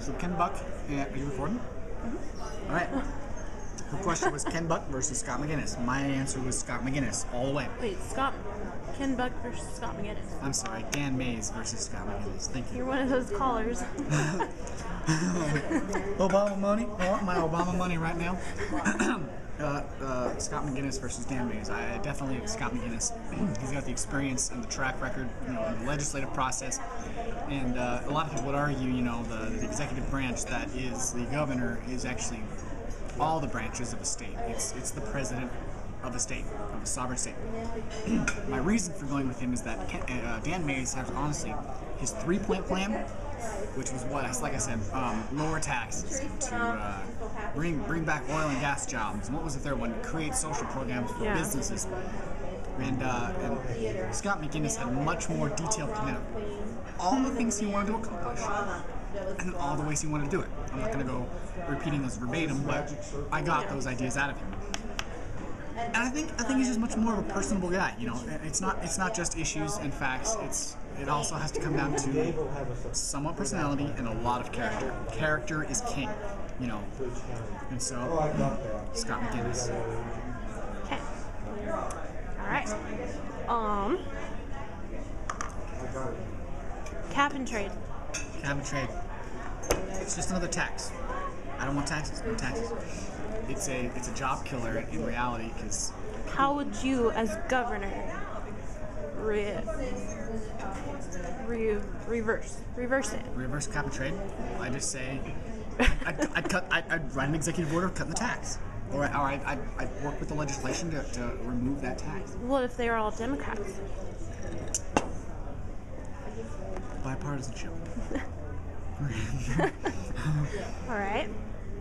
So Ken Buck, are you recording? All right. The question was Ken Buck versus Scott McGinnis. My answer was Scott McGinnis all the way. Wait, Ken Buck versus Scott McGinnis. I'm sorry, Dan Mays versus Scott McGinnis. Thank you. You're one of those callers. Obama money. I want my Obama money right now. Scott McGinnis versus Dan Mays. I definitely Scott McGinnis. He's got the experience and the track record, in the legislative process. And a lot of people would argue, the executive branch that is the governor is actually all the branches of a state. It's the president of a state, of a sovereign state. My reason for going with him is that Dan Mays has, honestly, his 3-point plan, which was like I said, lower taxes, to bring back oil and gas jobs. And what was the third one? Create social programs for businesses. And Scott McGinnis had a much more detailed plan of all the things he wanted to accomplish and all the ways he wanted to do it. I'm not going to go repeating those verbatim, but I got those ideas out of him. And I think he's just much more of a personable guy. It's not just issues and facts. It also has to come down to somewhat personality and a lot of character. Character is king, And so, Scott McGinnis. Okay. All right. Cap and trade. Cap and trade. It's just another tax. I don't want taxes. No taxes. It's a job killer in reality because. How would you, as governor, reverse it? Reverse cap and trade. I just say, I'd write an executive order cutting the tax, or I'd work with the legislation to remove that tax. What if they are all Democrats? Bipartisanship. All right.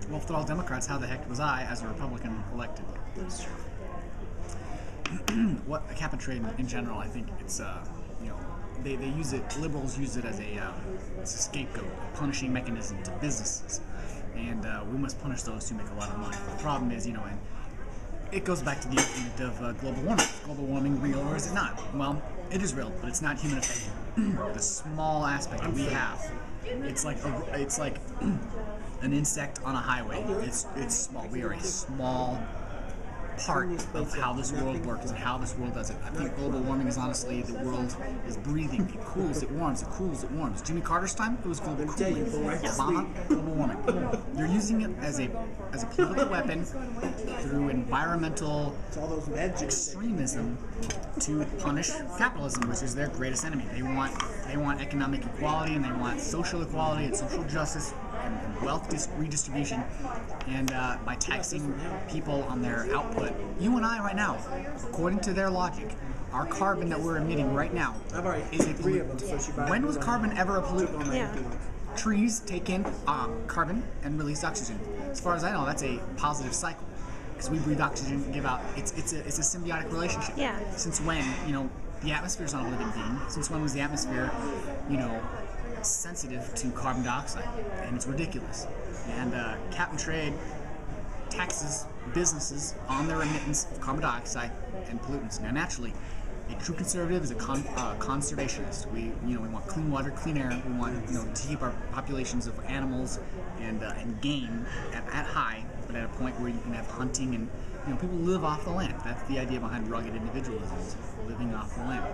Well, if they're all Democrats, how the heck was I, as a Republican, elected? That's true. What a cap and trade in general, I think it's they use it. Liberals use it as a scapegoat, punishing mechanism to businesses, and we must punish those who make a lot of money. The problem is, and it goes back to the argument of global warming. Is global warming real or is it not? Well, it is real, but it's not human affected. The small aspect that we have, it's like an insect on a highway. It's small. We are a small part of how this world works and how this world does it. I think global warming is honestly the world is breathing. It cools, it warms, it cools, it warms. Jimmy Carter's time, it was global cooling. Obama, global warming. They're using it as a political weapon through environmental extremism to punish capitalism, which is their greatest enemy. They want economic equality, and they want social equality and social justice and wealth redistribution, and by taxing people on their output. You and I right now, according to their logic, our carbon that we're emitting right now is a pollutant. When was carbon ever a pollutant? Yeah. Trees take in carbon and release oxygen. As far as I know, that's a positive cycle because we breathe oxygen and give out. It's a symbiotic relationship. Yeah. Since when the atmosphere is not a living being? Since when was the atmosphere sensitive to carbon dioxide? And it's ridiculous. And cap and trade taxes businesses on their remittance of carbon dioxide and pollutants. Now, naturally, a true conservative is a conservationist. We want clean water, clean air. We want to keep our populations of animals and game at high, but at a point where you can have hunting and people live off the land. That's the idea behind rugged individualism, living off the land.